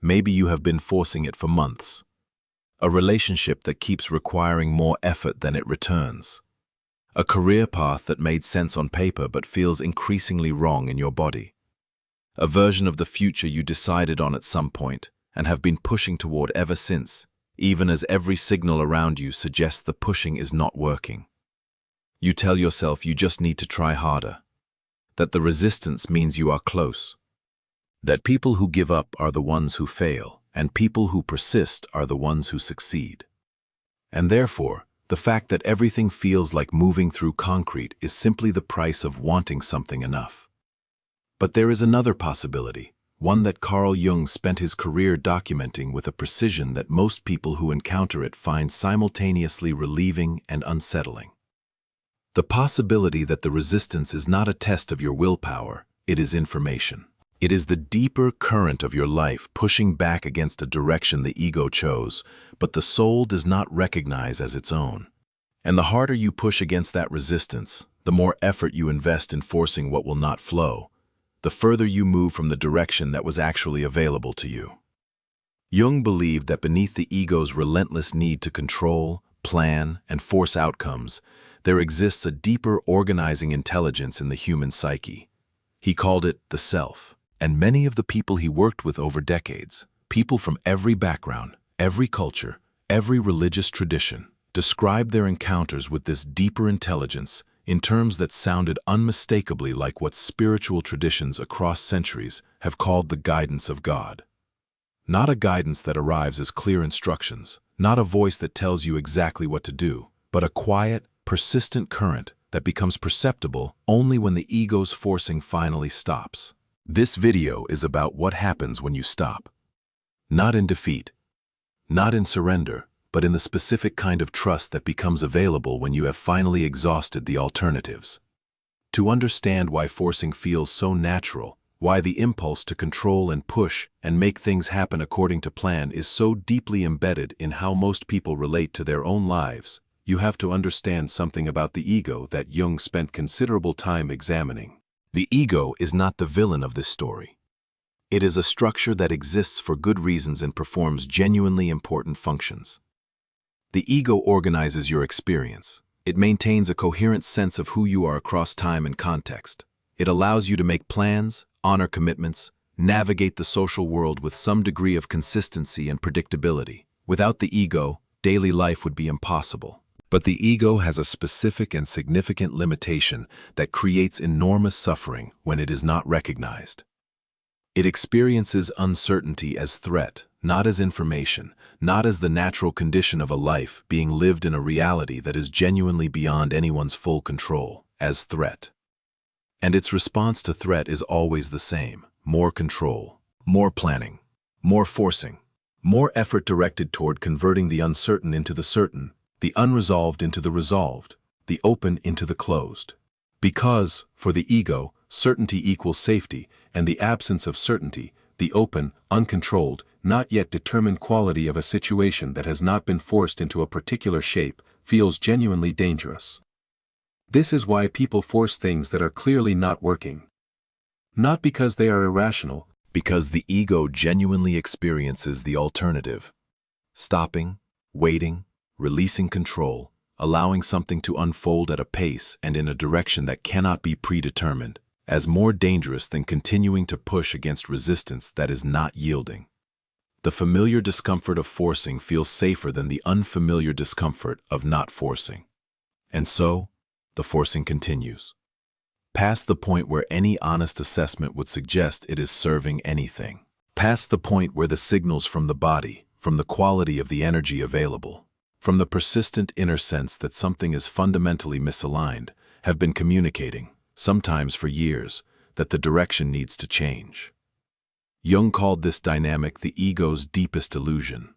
Maybe you have been forcing it for months. A relationship that keeps requiring more effort than it returns. A career path that made sense on paper but feels increasingly wrong in your body. A version of the future you decided on at some point and have been pushing toward ever since, even as every signal around you suggests the pushing is not working. You tell yourself you just need to try harder, that the resistance means you are close, that people who give up are the ones who fail, and people who persist are the ones who succeed. And therefore, the fact that everything feels like moving through concrete is simply the price of wanting something enough. But there is another possibility, one that Carl Jung spent his career documenting with a precision that most people who encounter it find simultaneously relieving and unsettling. The possibility that the resistance is not a test of your willpower, it is information. It is the deeper current of your life pushing back against a direction the ego chose, but the soul does not recognize as its own. And the harder you push against that resistance, the more effort you invest in forcing what will not flow, the further you move from the direction that was actually available to you. Jung believed that beneath the ego's relentless need to control, plan, and force outcomes, there exists a deeper organizing intelligence in the human psyche. He called it the self. And many of the people he worked with over decades, people from every background, every culture, every religious tradition, described their encounters with this deeper intelligence in terms that sounded unmistakably like what spiritual traditions across centuries have called the guidance of God. Not a guidance that arrives as clear instructions, not a voice that tells you exactly what to do, but a quiet, persistent current that becomes perceptible only when the ego's forcing finally stops. This video is about what happens when you stop. Not in defeat, not in surrender, but in the specific kind of trust that becomes available when you have finally exhausted the alternatives. To understand why forcing feels so natural, why the impulse to control and push and make things happen according to plan is so deeply embedded in how most people relate to their own lives, you have to understand something about the ego that Jung spent considerable time examining. The ego is not the villain of this story. It is a structure that exists for good reasons and performs genuinely important functions. The ego organizes your experience. It maintains a coherent sense of who you are across time and context. It allows you to make plans, honor commitments, navigate the social world with some degree of consistency and predictability. Without the ego, daily life would be impossible. But the ego has a specific and significant limitation that creates enormous suffering when it is not recognized. It experiences uncertainty as threat, not as information, not as the natural condition of a life being lived in a reality that is genuinely beyond anyone's full control, as threat. And its response to threat is always the same: more control, more planning, more forcing, more effort directed toward converting the uncertain into the certain, the unresolved into the resolved, the open into the closed. Because, for the ego, certainty equals safety, and the absence of certainty, the open, uncontrolled, not yet determined quality of a situation that has not been forced into a particular shape, feels genuinely dangerous. This is why people force things that are clearly not working. Not because they are irrational, because the ego genuinely experiences the alternative. Stopping, waiting, releasing control, allowing something to unfold at a pace and in a direction that cannot be predetermined, as more dangerous than continuing to push against resistance that is not yielding. The familiar discomfort of forcing feels safer than the unfamiliar discomfort of not forcing. And so, the forcing continues. Past the point where any honest assessment would suggest it is serving anything. Past the point where the signals from the body, from the quality of the energy available, from the persistent inner sense that something is fundamentally misaligned, have been communicating, sometimes for years, that the direction needs to change. Jung called this dynamic the ego's deepest illusion.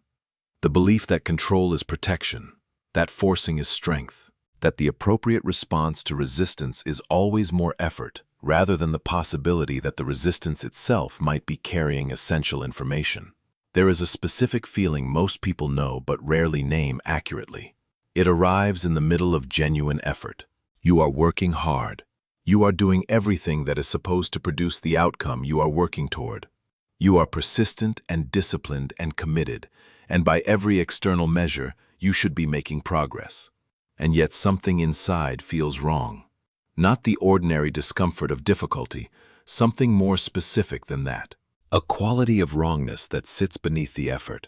The belief that control is protection, that forcing is strength, that the appropriate response to resistance is always more effort, rather than the possibility that the resistance itself might be carrying essential information. There is a specific feeling most people know but rarely name accurately. It arrives in the middle of genuine effort. You are working hard. You are doing everything that is supposed to produce the outcome you are working toward. You are persistent and disciplined and committed, and by every external measure, you should be making progress. And yet something inside feels wrong. Not the ordinary discomfort of difficulty, something more specific than that. A quality of wrongness that sits beneath the effort.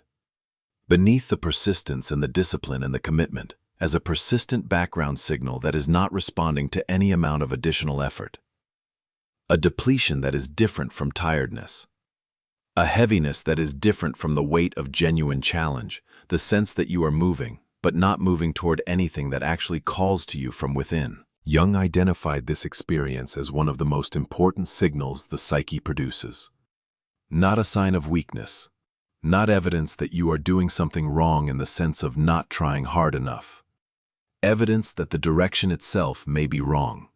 Beneath the persistence and the discipline and the commitment, as a persistent background signal that is not responding to any amount of additional effort. A depletion that is different from tiredness. A heaviness that is different from the weight of genuine challenge, the sense that you are moving, but not moving toward anything that actually calls to you from within. Jung identified this experience as one of the most important signals the psyche produces. Not a sign of weakness, not evidence that you are doing something wrong in the sense of not trying hard enough. Evidence that the direction itself may be wrong.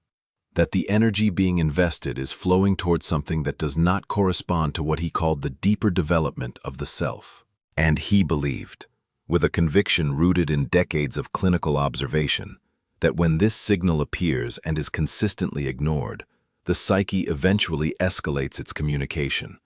That the energy being invested is flowing towards something that does not correspond to what he called the deeper development of the self. And he believed, with a conviction rooted in decades of clinical observation, that when this signal appears and is consistently ignored, the psyche eventually escalates its communication.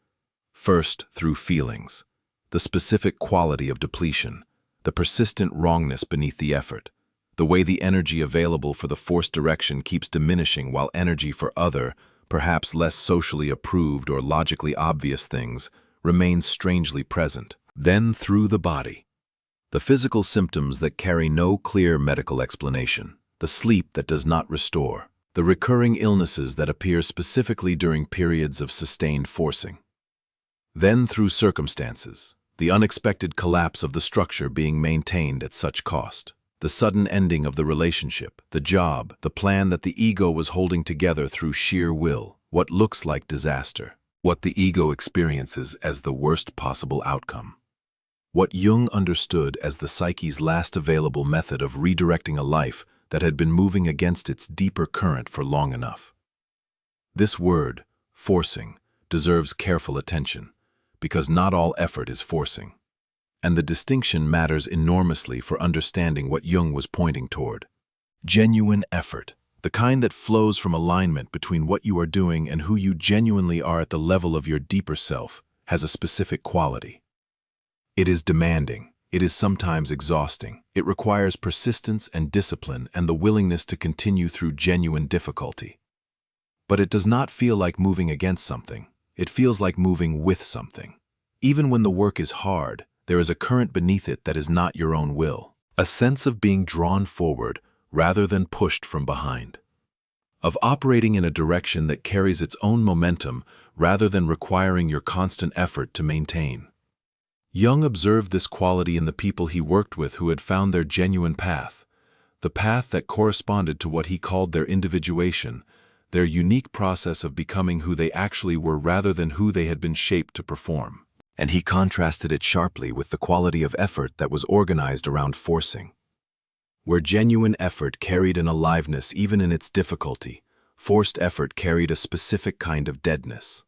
First, through feelings, the specific quality of depletion, the persistent wrongness beneath the effort, the way the energy available for the forced direction keeps diminishing while energy for other, perhaps less socially approved or logically obvious things, remains strangely present. Then through the body. The physical symptoms that carry no clear medical explanation, the sleep that does not restore, the recurring illnesses that appear specifically during periods of sustained forcing. Then through circumstances, the unexpected collapse of the structure being maintained at such cost. The sudden ending of the relationship, the job, the plan that the ego was holding together through sheer will, what looks like disaster, what the ego experiences as the worst possible outcome. What Jung understood as the psyche's last available method of redirecting a life that had been moving against its deeper current for long enough. This word, forcing, deserves careful attention, because not all effort is forcing. And the distinction matters enormously for understanding what Jung was pointing toward. Genuine effort, the kind that flows from alignment between what you are doing and who you genuinely are at the level of your deeper self, has a specific quality. It is demanding, it is sometimes exhausting, it requires persistence and discipline and the willingness to continue through genuine difficulty. But it does not feel like moving against something, it feels like moving with something. Even when the work is hard, there is a current beneath it that is not your own will. A sense of being drawn forward rather than pushed from behind. Of operating in a direction that carries its own momentum rather than requiring your constant effort to maintain. Jung observed this quality in the people he worked with who had found their genuine path, the path that corresponded to what he called their individuation, their unique process of becoming who they actually were rather than who they had been shaped to perform. And he contrasted it sharply with the quality of effort that was organized around forcing. Where genuine effort carried an aliveness even in its difficulty, forced effort carried a specific kind of deadness.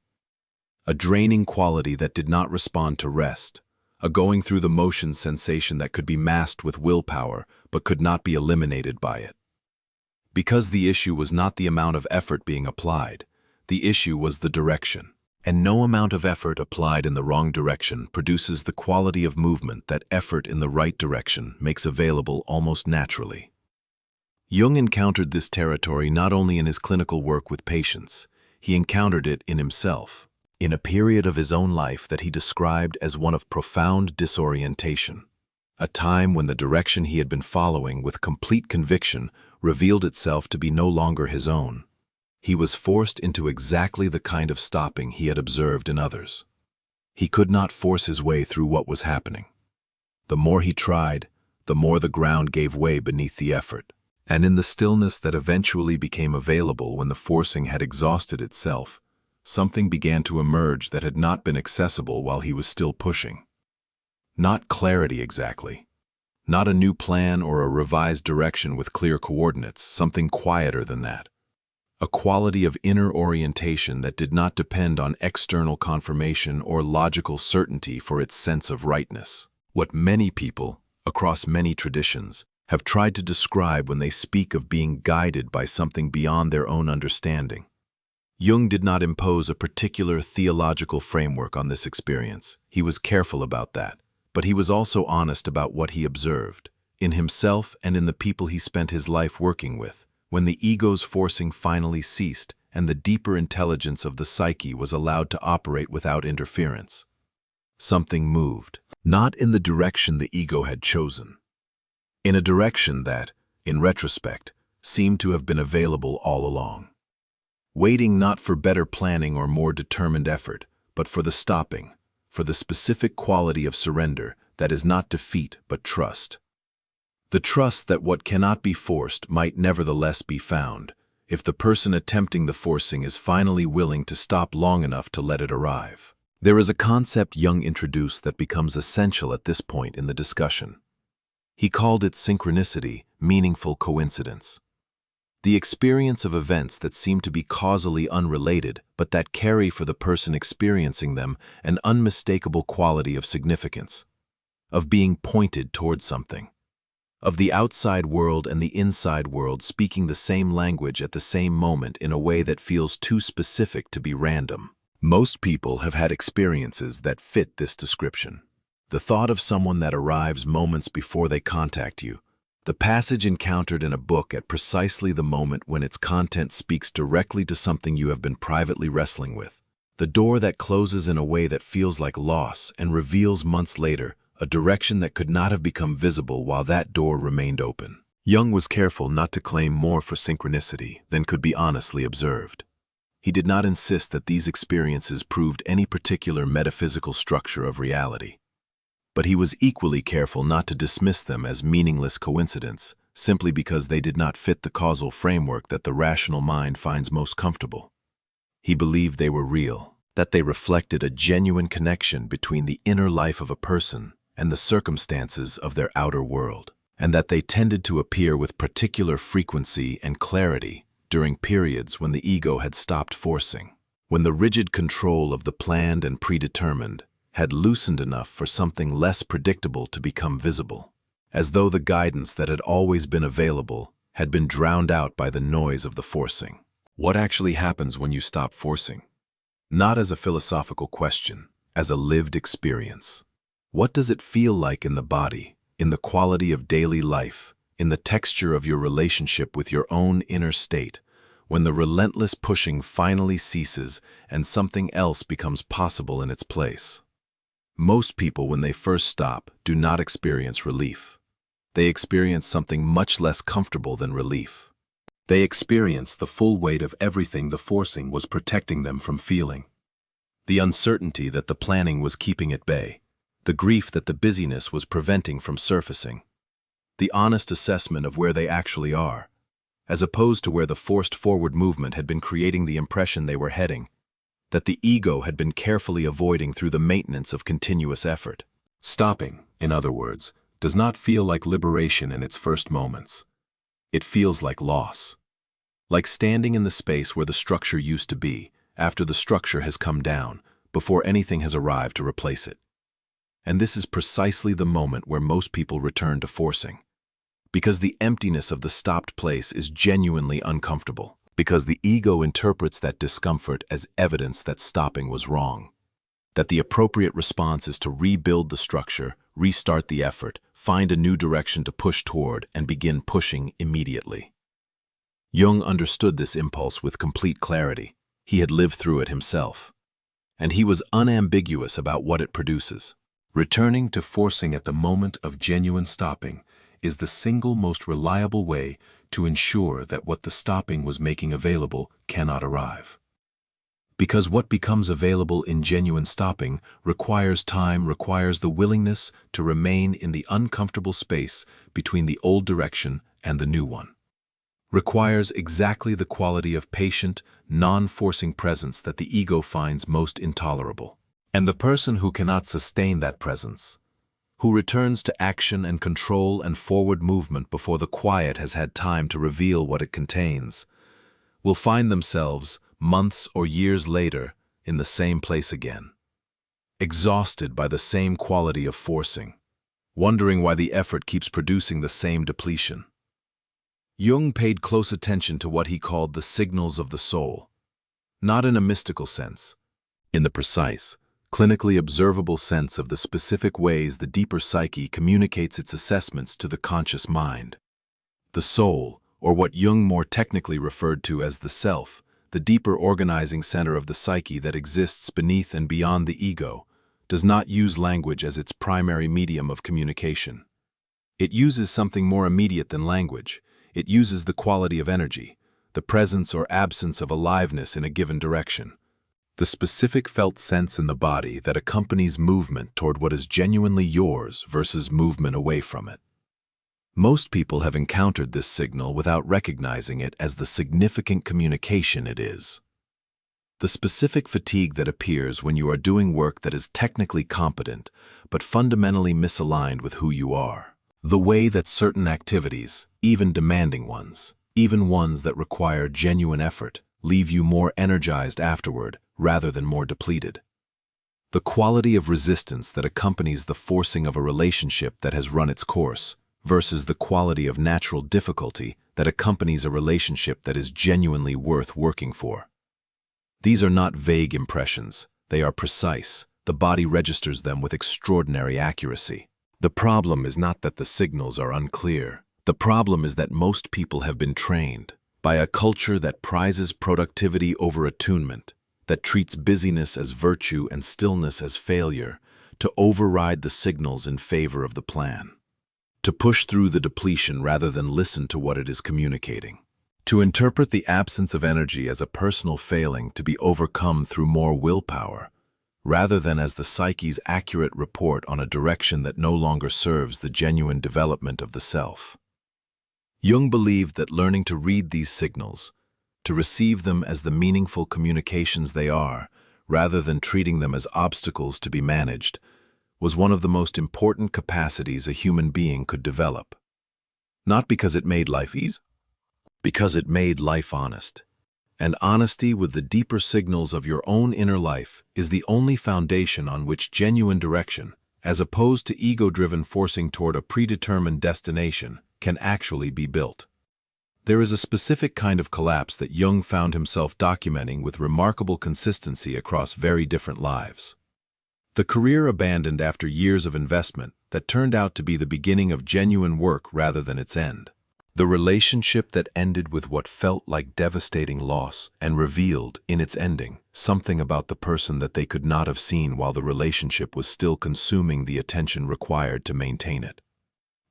A draining quality that did not respond to rest, a going through the motions sensation that could be masked with willpower but could not be eliminated by it. Because the issue was not the amount of effort being applied, the issue was the direction. And no amount of effort applied in the wrong direction produces the quality of movement that effort in the right direction makes available almost naturally. Jung encountered this territory not only in his clinical work with patients, he encountered it in himself, in a period of his own life that he described as one of profound disorientation, a time when the direction he had been following with complete conviction revealed itself to be no longer his own. He was forced into exactly the kind of stopping he had observed in others. He could not force his way through what was happening. The more he tried, the more the ground gave way beneath the effort. And in the stillness that eventually became available when the forcing had exhausted itself, something began to emerge that had not been accessible while he was still pushing. Not clarity exactly. Not a new plan or a revised direction with clear coordinates, something quieter than that. A quality of inner orientation that did not depend on external confirmation or logical certainty for its sense of rightness. What many people, across many traditions, have tried to describe when they speak of being guided by something beyond their own understanding. Jung did not impose a particular theological framework on this experience. He was careful about that. But he was also honest about what he observed, in himself and in the people he spent his life working with, when the ego's forcing finally ceased and the deeper intelligence of the psyche was allowed to operate without interference. Something moved, not in the direction the ego had chosen, in a direction that, in retrospect, seemed to have been available all along. Waiting not for better planning or more determined effort, but for the stopping, for the specific quality of surrender that is not defeat but trust. The trust that what cannot be forced might nevertheless be found, if the person attempting the forcing is finally willing to stop long enough to let it arrive. There is a concept Jung introduced that becomes essential at this point in the discussion. He called it synchronicity, meaningful coincidence. The experience of events that seem to be causally unrelated, but that carry for the person experiencing them an unmistakable quality of significance, of being pointed towards something, of the outside world and the inside world speaking the same language at the same moment in a way that feels too specific to be random. Most people have had experiences that fit this description. The thought of someone that arrives moments before they contact you, the passage encountered in a book at precisely the moment when its content speaks directly to something you have been privately wrestling with. The door that closes in a way that feels like loss and reveals months later a direction that could not have become visible while that door remained open. Jung was careful not to claim more for synchronicity than could be honestly observed. He did not insist that these experiences proved any particular metaphysical structure of reality. But he was equally careful not to dismiss them as meaningless coincidence, simply because they did not fit the causal framework that the rational mind finds most comfortable. He believed they were real, that they reflected a genuine connection between the inner life of a person and the circumstances of their outer world, and that they tended to appear with particular frequency and clarity during periods when the ego had stopped forcing, when the rigid control of the planned and predetermined had loosened enough for something less predictable to become visible, as though the guidance that had always been available had been drowned out by the noise of the forcing. What actually happens when you stop forcing? Not as a philosophical question, as a lived experience. What does it feel like in the body, in the quality of daily life, in the texture of your relationship with your own inner state, when the relentless pushing finally ceases and something else becomes possible in its place? Most people, when they first stop, do not experience relief. They experience something much less comfortable than relief. They experience the full weight of everything the forcing was protecting them from feeling. The uncertainty that the planning was keeping at bay, the grief that the busyness was preventing from surfacing, the honest assessment of where they actually are, as opposed to where the forced forward movement had been creating the impression they were heading, that the ego had been carefully avoiding through the maintenance of continuous effort. Stopping, in other words, does not feel like liberation in its first moments. It feels like loss. Like standing in the space where the structure used to be, after the structure has come down, before anything has arrived to replace it. And this is precisely the moment where most people return to forcing. Because the emptiness of the stopped place is genuinely uncomfortable. Because the ego interprets that discomfort as evidence that stopping was wrong. That the appropriate response is to rebuild the structure, restart the effort, find a new direction to push toward, and begin pushing immediately. Jung understood this impulse with complete clarity. He had lived through it himself. And he was unambiguous about what it produces. Returning to forcing at the moment of genuine stopping is the single most reliable way to ensure that what the stopping was making available cannot arrive. Because what becomes available in genuine stopping requires time, requires the willingness to remain in the uncomfortable space between the old direction and the new one. Requires exactly the quality of patient, non-forcing presence that the ego finds most intolerable. And the person who cannot sustain that presence, who returns to action and control and forward movement before the quiet has had time to reveal what it contains, will find themselves, months or years later, in the same place again, exhausted by the same quality of forcing, wondering why the effort keeps producing the same depletion. Jung paid close attention to what he called the signals of the soul. not in a mystical sense, in the precise, clinically observable sense of the specific ways the deeper psyche communicates its assessments to the conscious mind. The soul, or what Jung more technically referred to as the self, the deeper organizing center of the psyche that exists beneath and beyond the ego, does not use language as its primary medium of communication. It uses something more immediate than language. It uses the quality of energy, the presence or absence of aliveness in a given direction, the specific felt sense in the body that accompanies movement toward what is genuinely yours versus movement away from it. Most people have encountered this signal without recognizing it as the significant communication it is. The specific fatigue that appears when you are doing work that is technically competent, but fundamentally misaligned with who you are. The way that certain activities, even demanding ones, even ones that require genuine effort, leave you more energized afterward rather than more depleted. The quality of resistance that accompanies the forcing of a relationship that has run its course, versus the quality of natural difficulty that accompanies a relationship that is genuinely worth working for. These are not vague impressions, they are precise. The body registers them with extraordinary accuracy. The problem is not that the signals are unclear. The problem is that most people have been trained by a culture that prizes productivity over attunement, that treats busyness as virtue and stillness as failure, to override the signals in favor of the plan, to push through the depletion rather than listen to what it is communicating, to interpret the absence of energy as a personal failing to be overcome through more willpower, rather than as the psyche's accurate report on a direction that no longer serves the genuine development of the self. Jung believed that learning to read these signals, to receive them as the meaningful communications they are, rather than treating them as obstacles to be managed, was one of the most important capacities a human being could develop. Not because it made life easy, because it made life honest. And honesty with the deeper signals of your own inner life is the only foundation on which genuine direction, as opposed to ego-driven forcing toward a predetermined destination, can actually be built. There is a specific kind of collapse that Jung found himself documenting with remarkable consistency across very different lives. The career abandoned after years of investment that turned out to be the beginning of genuine work rather than its end. The relationship that ended with what felt like devastating loss and revealed, in its ending, something about the person that they could not have seen while the relationship was still consuming the attention required to maintain it.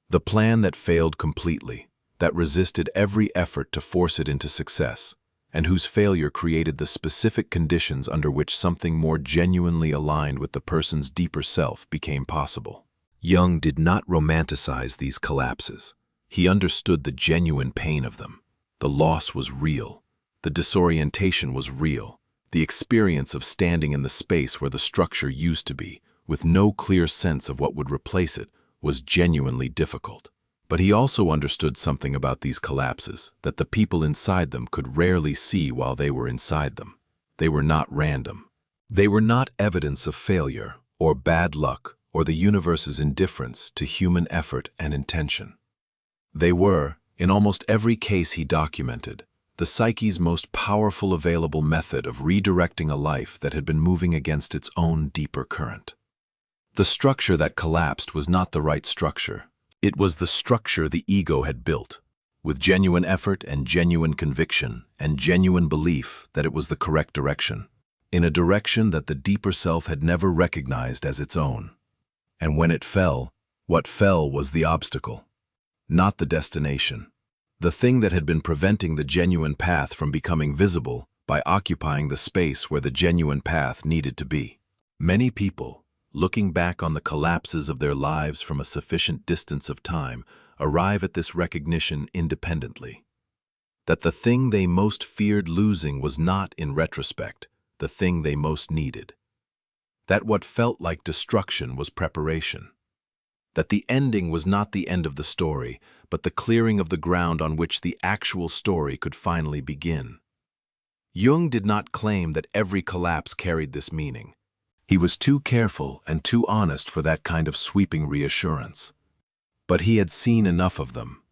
The plan that failed completely, that resisted every effort to force it into success, and whose failure created the specific conditions under which something more genuinely aligned with the person's deeper self became possible. Jung did not romanticize these collapses. He understood the genuine pain of them. The loss was real. The disorientation was real. The experience of standing in the space where the structure used to be, with no clear sense of what would replace it, was genuinely difficult. But he also understood something about these collapses that the people inside them could rarely see while they were inside them. They were not random. They were not evidence of failure, or bad luck, or the universe's indifference to human effort and intention. They were, in almost every case he documented, the psyche's most powerful available method of redirecting a life that had been moving against its own deeper current. The structure that collapsed was not the right structure. It was the structure the ego had built, with genuine effort and genuine conviction and genuine belief that it was the correct direction, in a direction that the deeper self had never recognized as its own. And when it fell, what fell was the obstacle, not the destination. The thing that had been preventing the genuine path from becoming visible by occupying the space where the genuine path needed to be. Many people, looking back on the collapses of their lives from a sufficient distance of time, arrive at this recognition independently. That the thing they most feared losing was not, in retrospect, the thing they most needed. That what felt like destruction was preparation. That the ending was not the end of the story, but the clearing of the ground on which the actual story could finally begin. Jung did not claim that every collapse carried this meaning. He was too careful and too honest for that kind of sweeping reassurance. But he had seen enough of them,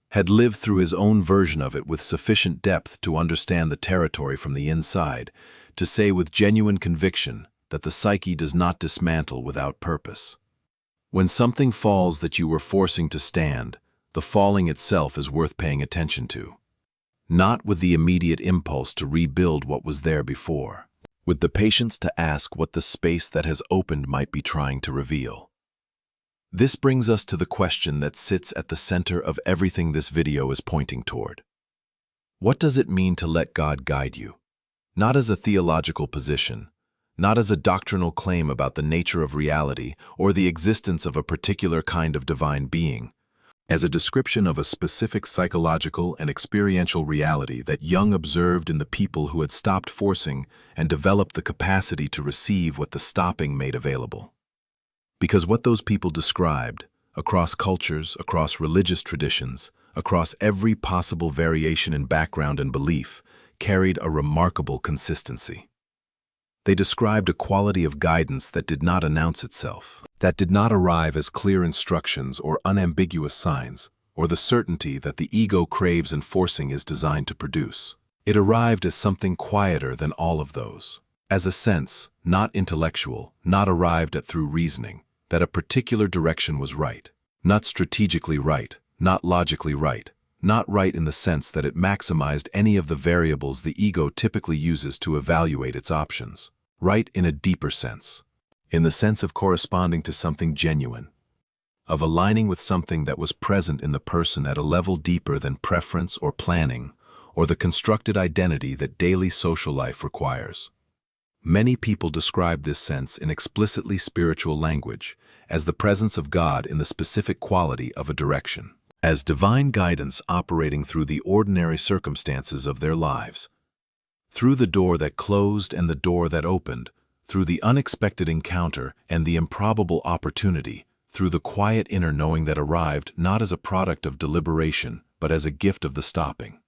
had lived through his own version of it with sufficient depth to understand the territory from the inside, to say with genuine conviction that the psyche does not dismantle without purpose. When something falls that you were forcing to stand, the falling itself is worth paying attention to. Not with the immediate impulse to rebuild what was there before, with the patience to ask what the space that has opened might be trying to reveal. This brings us to the question that sits at the center of everything this video is pointing toward. What does it mean to let God guide you? Not as a theological position, not as a doctrinal claim about the nature of reality or the existence of a particular kind of divine being, as a description of a specific psychological and experiential reality that Jung observed in the people who had stopped forcing and developed the capacity to receive what the stopping made available. Because what those people described, across cultures, across religious traditions, across every possible variation in background and belief, carried a remarkable consistency. They described a quality of guidance that did not announce itself, that did not arrive as clear instructions or unambiguous signs, or the certainty that the ego craves and forcing is designed to produce. It arrived as something quieter than all of those, as a sense, not intellectual, not arrived at through reasoning, that a particular direction was right, not strategically right, not logically right, not right in the sense that it maximized any of the variables the ego typically uses to evaluate its options, right in a deeper sense, in the sense of corresponding to something genuine, of aligning with something that was present in the person at a level deeper than preference or planning, or the constructed identity that daily social life requires. Many people describe this sense in explicitly spiritual language as the presence of God in the specific quality of a direction, as divine guidance operating through the ordinary circumstances of their lives, through the door that closed and the door that opened, through the unexpected encounter and the improbable opportunity, through the quiet inner knowing that arrived not as a product of deliberation, but as a gift of the stopping.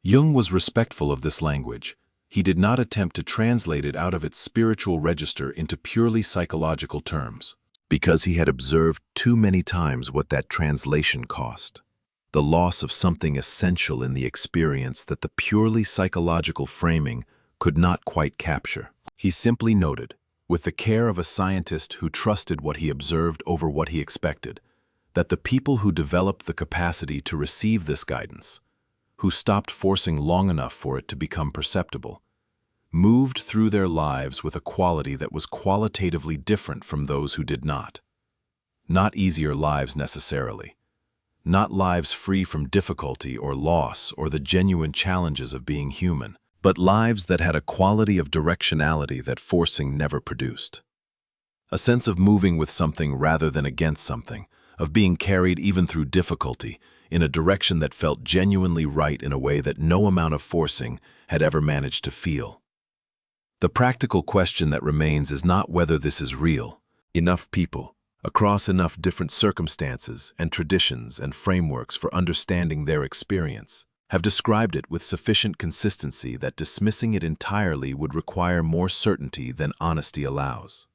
Jung was respectful of this language. He did not attempt to translate it out of its spiritual register into purely psychological terms, because he had observed too many times what that translation cost. The loss of something essential in the experience that the purely psychological framing could not quite capture. He simply noted, with the care of a scientist who trusted what he observed over what he expected, that the people who developed the capacity to receive this guidance, who stopped forcing long enough for it to become perceptible, moved through their lives with a quality that was qualitatively different from those who did not. Not easier lives necessarily. Not lives free from difficulty or loss or the genuine challenges of being human, but lives that had a quality of directionality that forcing never produced. A sense of moving with something rather than against something, of being carried even through difficulty, in a direction that felt genuinely right in a way that no amount of forcing had ever managed to feel. The practical question that remains is not whether this is real. Enough people, across enough different circumstances and traditions and frameworks for understanding their experience, have described it with sufficient consistency that dismissing it entirely would require more certainty than honesty allows.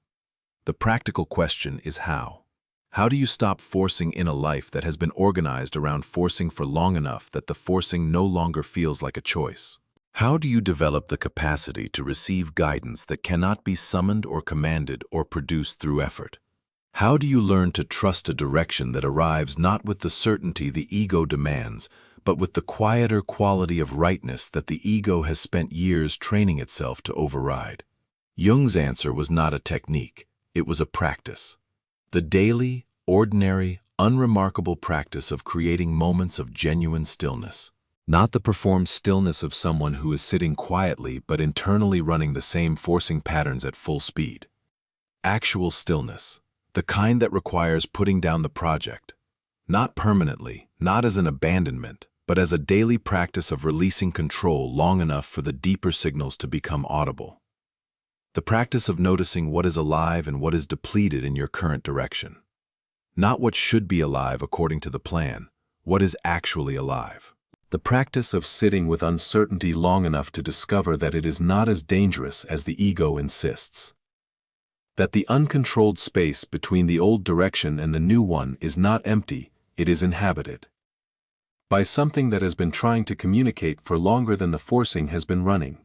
The practical question is how. How do you stop forcing in a life that has been organized around forcing for long enough that the forcing no longer feels like a choice? How do you develop the capacity to receive guidance that cannot be summoned or commanded or produced through effort? How do you learn to trust a direction that arrives not with the certainty the ego demands, but with the quieter quality of rightness that the ego has spent years training itself to override? Jung's answer was not a technique, it was a practice. The daily, ordinary, unremarkable practice of creating moments of genuine stillness. Not the performed stillness of someone who is sitting quietly but internally running the same forcing patterns at full speed. Actual stillness, the kind that requires putting down the project. Not permanently, not as an abandonment, but as a daily practice of releasing control long enough for the deeper signals to become audible. The practice of noticing what is alive and what is depleted in your current direction. Not what should be alive according to the plan, what is actually alive. The practice of sitting with uncertainty long enough to discover that it is not as dangerous as the ego insists. That the uncontrolled space between the old direction and the new one is not empty, it is inhabited by something that has been trying to communicate for longer than the forcing has been running.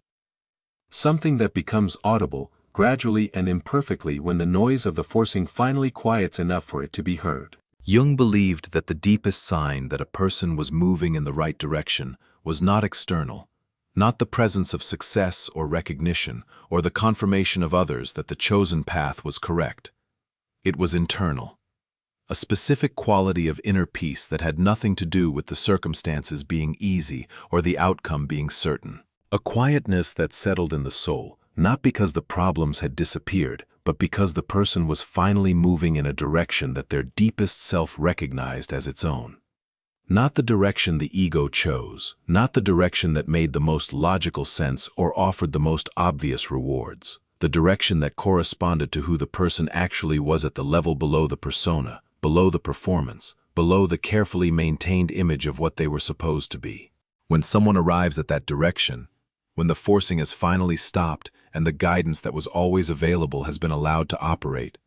something that becomes audible, gradually and imperfectly when the noise of the forcing finally quiets enough for it to be heard. Jung believed that the deepest sign that a person was moving in the right direction was not external, not the presence of success or recognition or the confirmation of others that the chosen path was correct. It was internal, a specific quality of inner peace that had nothing to do with the circumstances being easy or the outcome being certain. A quietness that settled in the soul, not because the problems had disappeared, but because the person was finally moving in a direction that their deepest self recognized as its own. Not the direction the ego chose, not the direction that made the most logical sense or offered the most obvious rewards. The direction that corresponded to who the person actually was at the level below the persona, below the performance, below the carefully maintained image of what they were supposed to be. When someone arrives at that direction, when the forcing has finally stopped and the guidance that was always available has been allowed to operate,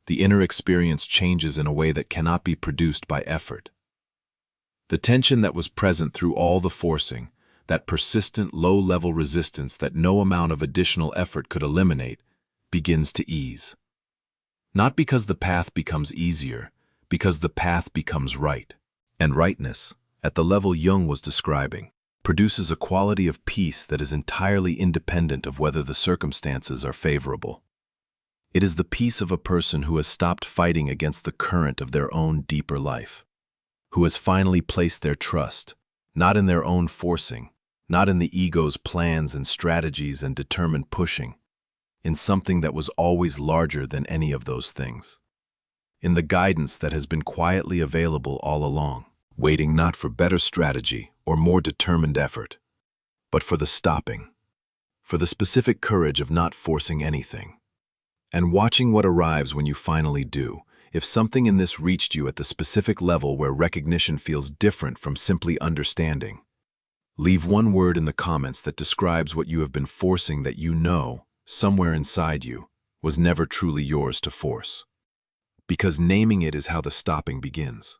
the inner experience changes in a way that cannot be produced by effort. The tension that was present through all the forcing, that persistent low-level resistance that no amount of additional effort could eliminate, begins to ease. Not because the path becomes easier, because the path becomes right. And rightness, at the level Jung was describing, produces a quality of peace that is entirely independent of whether the circumstances are favorable. It is the peace of a person who has stopped fighting against the current of their own deeper life, who has finally placed their trust, not in their own forcing, not in the ego's plans and strategies and determined pushing, in something that was always larger than any of those things, in the guidance that has been quietly available all along, waiting not for better strategy or more determined effort, but for the stopping, for the specific courage of not forcing anything, and watching what arrives when you finally do. If something in this reached you at the specific level where recognition feels different from simply understanding, leave one word in the comments that describes what you have been forcing that you know, somewhere inside you, was never truly yours to force. Because naming it is how the stopping begins.